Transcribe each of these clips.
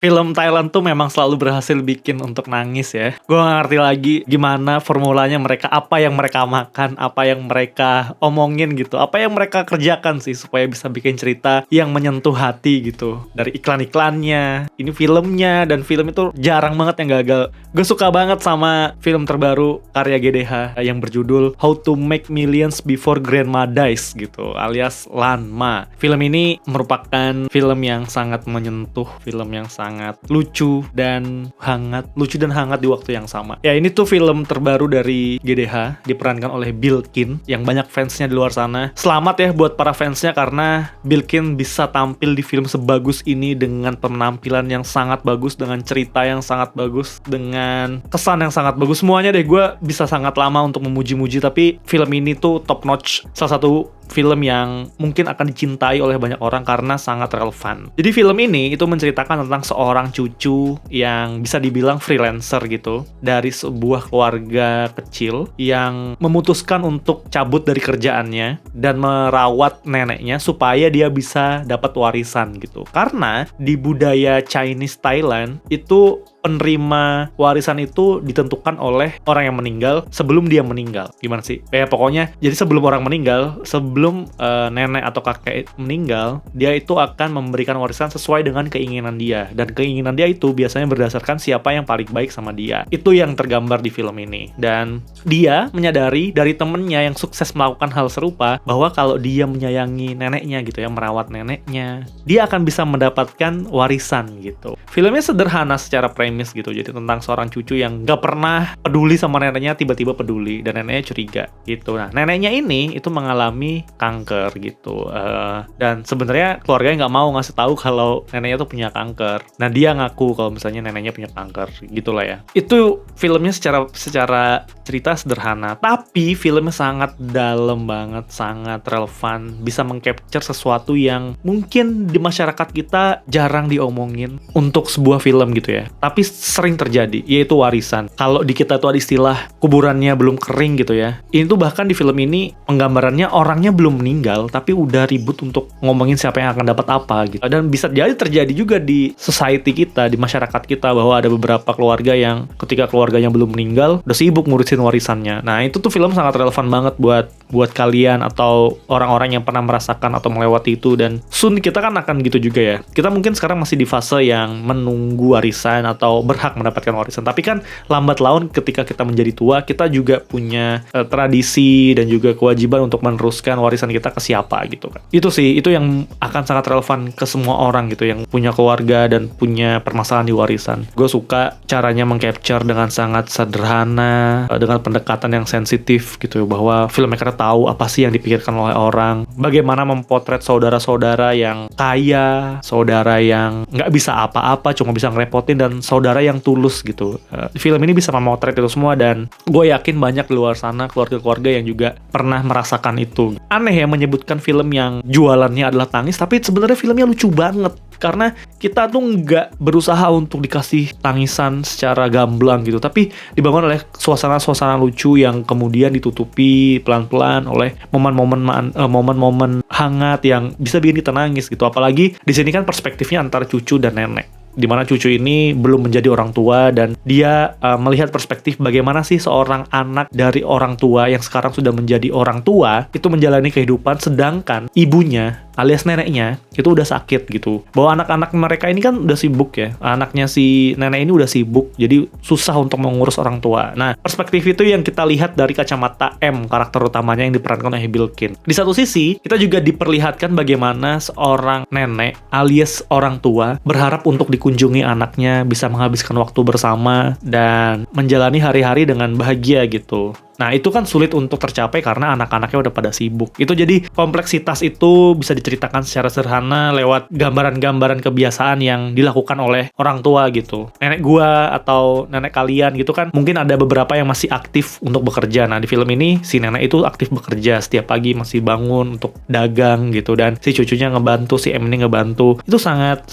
Film Thailand tuh memang selalu berhasil bikin untuk nangis ya. Gue gak ngerti lagi gimana formulanya mereka, apa yang mereka makan, apa yang mereka omongin gitu, apa yang mereka kerjakan sih supaya bisa bikin cerita yang menyentuh hati gitu. Dari iklan-iklannya, ini filmnya, dan film itu jarang banget yang gagal. Gue suka banget sama film terbaru karya GDH yang berjudul How to Make Millions Before Grandma Dies gitu, alias Lanma. Film ini merupakan film yang sangat menyentuh, film yang sangat lucu dan hangat di waktu yang sama. Ya, ini tuh film terbaru dari GDH, diperankan oleh Bilkin yang banyak fansnya di luar sana. Selamat ya buat para fansnya, karena Bilkin bisa tampil di film sebagus ini dengan penampilan yang sangat bagus, dengan cerita yang sangat bagus, dengan kesan yang sangat bagus. Semuanya deh, gue bisa sangat lama untuk memuji-muji, tapi film ini tuh top notch. Salah satu film yang mungkin akan dicintai oleh banyak orang karena sangat relevan. Jadi film ini itu menceritakan tentang seorang cucu yang bisa dibilang freelancer gitu, dari sebuah keluarga kecil yang memutuskan untuk cabut dari kerjaannya dan merawat neneknya supaya dia bisa dapat warisan gitu. Karena di budaya Chinese Thailand itu penerima warisan itu ditentukan oleh orang yang meninggal sebelum dia meninggal. Gimana sih? Pokoknya jadi sebelum orang meninggal, sebelum nenek atau kakek meninggal, dia itu akan memberikan warisan sesuai dengan keinginan dia. Dan keinginan dia itu biasanya berdasarkan siapa yang paling baik sama dia. Itu yang tergambar di film ini. Dan dia menyadari dari temennya yang sukses melakukan hal serupa, bahwa kalau dia menyayangi neneknya gitu ya, merawat neneknya, dia akan bisa mendapatkan warisan gitu. Filmnya sederhana secara premis gitu, jadi tentang seorang cucu yang gak pernah peduli sama neneknya, tiba-tiba peduli dan neneknya curiga gitu. Nah, neneknya ini itu mengalami kanker gitu, dan sebenarnya keluarganya nggak mau ngasih tahu kalau neneknya tuh punya kanker. Nah, dia ngaku kalau misalnya neneknya punya kanker, gitulah ya. Itu filmnya secara cerita sederhana, tapi filmnya sangat dalam banget, sangat relevan, bisa mengcapture sesuatu yang mungkin di masyarakat kita jarang diomongin untuk sebuah film gitu ya, tapi sering terjadi, yaitu warisan. Kalau di kita tuh ada istilah kuburannya belum kering gitu ya. Ini tuh bahkan di film ini penggambarannya orangnya belum meninggal, tapi udah ribut untuk ngomongin siapa yang akan dapat apa gitu. Dan bisa jadi terjadi juga di society kita, di masyarakat kita, bahwa ada beberapa keluarga yang ketika keluarganya belum meninggal udah sibuk ngurusin warisannya. Nah, itu tuh film sangat relevan banget buat kalian atau orang-orang yang pernah merasakan atau melewati itu. Dan soon kita kan akan gitu juga ya. Kita mungkin sekarang masih di fase yang menunggu warisan atau berhak mendapatkan warisan, tapi kan lambat laun ketika kita menjadi tua, kita juga punya tradisi dan juga kewajiban untuk meneruskan warisan kita ke siapa gitu kan. Itu sih, itu yang akan sangat relevan ke semua orang gitu yang punya keluarga dan punya permasalahan di warisan. Gue suka caranya mengcapture dengan sangat sederhana, dengan pendekatan yang sensitif gitu, bahwa filmmaker tahu apa sih yang dipikirkan oleh orang, bagaimana mempotret saudara-saudara yang kaya, saudara yang nggak bisa apa-apa, cuma bisa ngerepotin, dan saudara yang tulus gitu. Film ini bisa memotret itu semua, dan gue yakin banyak di luar sana keluarga-keluarga yang juga pernah merasakan itu. Aneh ya menyebutkan film yang jualannya adalah tangis, tapi sebenarnya filmnya lucu banget. Karena kita tuh nggak berusaha untuk dikasih tangisan secara gamblang gitu, tapi dibangun oleh suasana-suasana lucu yang kemudian ditutupi pelan-pelan oleh momen-momen hangat yang bisa bikin kita nangis gitu. Apalagi di sini kan perspektifnya antara cucu dan nenek, di mana cucu ini belum menjadi orang tua, dan dia melihat perspektif bagaimana sih seorang anak dari orang tua yang sekarang sudah menjadi orang tua itu menjalani kehidupan, sedangkan ibunya alias neneknya itu udah sakit gitu. Bahwa anak-anak mereka ini kan udah sibuk ya, anaknya si nenek ini udah sibuk, jadi susah untuk mengurus orang tua. Nah, perspektif itu yang kita lihat dari kacamata M, karakter utamanya yang diperankan oleh Bilkin. Di satu sisi, kita juga diperlihatkan bagaimana seorang nenek alias orang tua berharap untuk dikunjungi anaknya, bisa menghabiskan waktu bersama, dan menjalani hari-hari dengan bahagia gitu. Nah, itu kan sulit untuk tercapai karena anak-anaknya udah pada sibuk. Itu jadi kompleksitas itu bisa diceritakan secara sederhana lewat gambaran-gambaran kebiasaan yang dilakukan oleh orang tua gitu. Nenek gua atau nenek kalian gitu kan, mungkin ada beberapa yang masih aktif untuk bekerja. Nah, di film ini si nenek itu aktif bekerja, setiap pagi masih bangun untuk dagang gitu, dan si cucunya ngebantu, si M ini ngebantu. Itu sangat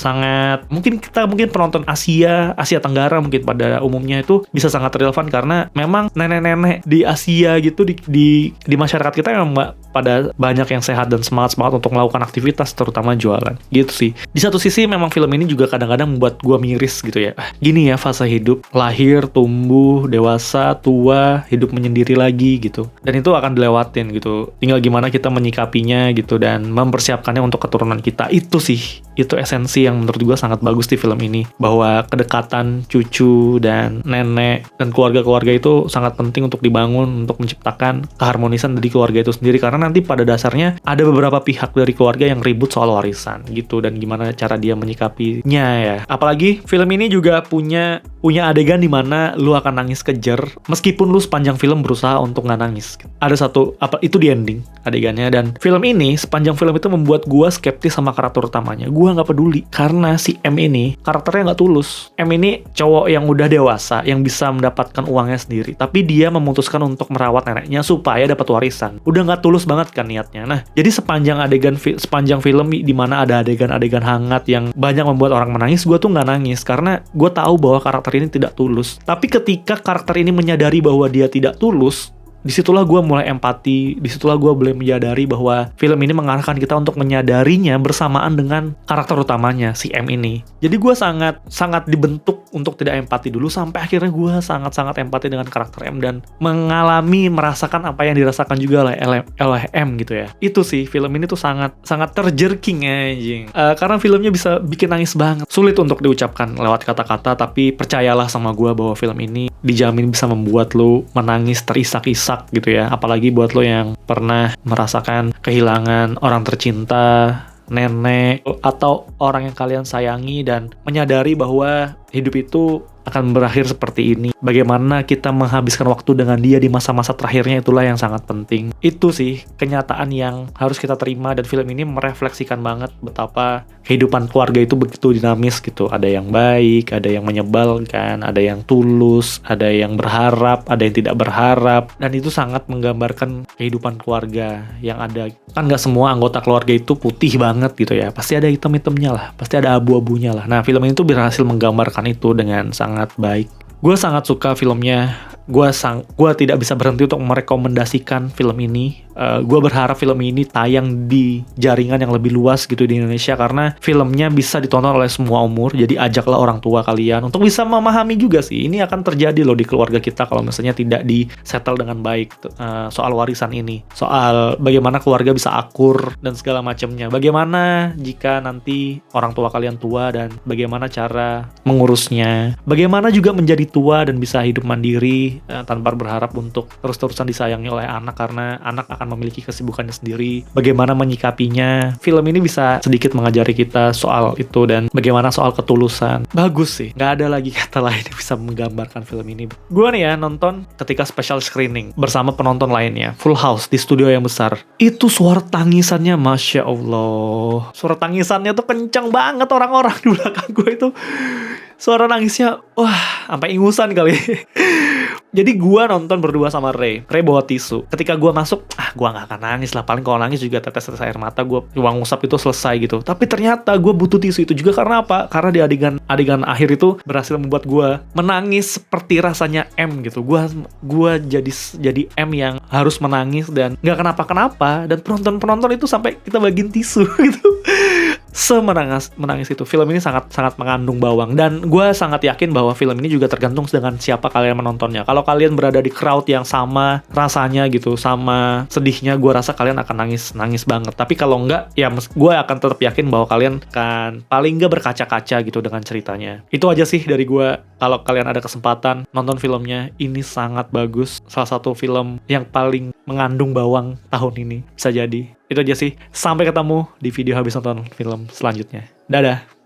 mungkin penonton Asia Tenggara mungkin pada umumnya itu bisa sangat relevan, karena memang nenek-nenek di Asia gitu di masyarakat kita yang pada banyak yang sehat dan semangat untuk melakukan aktivitas, terutama jualan gitu sih. Di satu sisi memang film ini juga kadang-kadang membuat gue miris gitu ya. Gini ya fase hidup, lahir, tumbuh, dewasa, tua, hidup menyendiri lagi gitu. Dan itu akan dilewatin gitu. Tinggal gimana kita menyikapinya gitu dan mempersiapkannya untuk keturunan kita. Itu sih, itu esensi yang menurut gue sangat bagus di film ini. Bahwa kedekatan cucu dan nenek dan keluarga-keluarga itu sangat penting untuk dibangun, untuk menciptakan keharmonisan dari keluarga itu sendiri. Karena nanti pada dasarnya ada beberapa pihak dari keluarga yang ribut soal warisan gitu, dan gimana cara dia menyikapinya ya. Apalagi film ini juga punya adegan di mana lu akan nangis kejer meskipun lu sepanjang film berusaha untuk nggak nangis. Ada satu itu di ending adegannya, dan film ini sepanjang film itu membuat gua skeptis sama karakter utamanya. Gua nggak peduli karena si M ini karakternya nggak tulus. M ini cowok yang udah dewasa yang bisa mendapatkan uangnya sendiri, tapi dia memutuskan untuk merawat neneknya supaya dapat warisan. Udah nggak tulus banget kan niatnya. Nah, jadi sepanjang film di mana ada adegan-adegan hangat yang banyak membuat orang menangis, gue tuh nggak nangis karena gue tahu bahwa karakter ini tidak tulus. Tapi ketika karakter ini menyadari bahwa dia tidak tulus, disitulah gue mulai empati, disitulah gue boleh menyadari bahwa film ini mengarahkan kita untuk menyadarinya bersamaan dengan karakter utamanya, si M ini. Jadi gue sangat dibentuk untuk tidak empati dulu, sampai akhirnya gue sangat empati dengan karakter M dan merasakan apa yang dirasakan juga oleh M gitu ya. Itu sih, film ini tuh sangat terjerking anjing. Karena filmnya bisa bikin nangis banget. Sulit untuk diucapkan lewat kata-kata, tapi percayalah sama gue bahwa film ini dijamin bisa membuat lo menangis terisak-isak gitu ya. Apalagi buat lo yang pernah merasakan kehilangan orang tercinta, nenek, atau orang yang kalian sayangi, dan menyadari bahwa hidup itu akan berakhir seperti ini. Bagaimana kita menghabiskan waktu dengan dia di masa-masa terakhirnya, itulah yang sangat penting. Itu sih kenyataan yang harus kita terima, dan film ini merefleksikan banget betapa kehidupan keluarga itu begitu dinamis gitu. Ada yang baik, ada yang menyebalkan, ada yang tulus, ada yang berharap, ada yang tidak berharap, dan itu sangat menggambarkan kehidupan keluarga yang ada. Kan gak semua anggota keluarga itu putih banget gitu ya, pasti ada hitam-hitamnya lah, pasti ada abu-abunya lah. Nah, film ini tuh berhasil menggambarkan itu dengan sangat baik. Gue sangat suka filmnya. Gue tidak bisa berhenti untuk merekomendasikan film ini. Gue berharap film ini tayang di jaringan yang lebih luas gitu di Indonesia, karena filmnya bisa ditonton oleh semua umur. Jadi ajaklah orang tua kalian untuk bisa memahami juga sih, ini akan terjadi loh di keluarga kita kalau misalnya tidak di-settle dengan baik soal warisan ini, soal bagaimana keluarga bisa akur dan segala macamnya. Bagaimana jika nanti orang tua kalian tua dan bagaimana cara mengurusnya, bagaimana juga menjadi tua dan bisa hidup mandiri tanpa berharap untuk terus-terusan disayangi oleh anak, karena anak akan memiliki kesibukannya sendiri. Bagaimana menyikapinya. Film ini bisa sedikit mengajari kita soal itu, dan bagaimana soal ketulusan. Bagus sih, nggak ada lagi kata lain yang bisa menggambarkan film ini. Gue nih ya nonton ketika special screening bersama penonton lainnya, full house di studio yang besar. Itu suara tangisannya, Masya Allah, suara tangisannya tuh kencang banget. Orang-orang di belakang gue itu suara nangisnya, wah, sampai ingusan kali. Jadi gue nonton berdua sama Ray bawa tisu. Ketika gue masuk, gue gak akan nangis lah. Paling kalau nangis juga tetes-tetes air mata, gue cuma ngusap itu selesai gitu. Tapi ternyata gue butuh tisu itu juga. Karena apa? Karena di adegan akhir itu berhasil membuat gue menangis seperti rasanya M gitu. Gue jadi M yang harus menangis dan gak kenapa-kenapa. Dan penonton itu sampai kita bagiin tisu gitu. Menangis itu. Film ini sangat mengandung bawang, dan gue sangat yakin bahwa film ini juga tergantung dengan siapa kalian menontonnya. Kalau kalian berada di crowd yang sama rasanya gitu, sama sedihnya, gue rasa kalian akan nangis banget. Tapi kalau enggak, ya gue akan tetap yakin bahwa kalian kan paling enggak berkaca-kaca gitu dengan ceritanya. Itu aja sih dari gue. Kalau kalian ada kesempatan nonton filmnya, ini sangat bagus. Salah satu film yang paling mengandung bawang tahun ini, bisa jadi. Itu aja sih. Sampai ketemu di video habis nonton film selanjutnya. Dadah.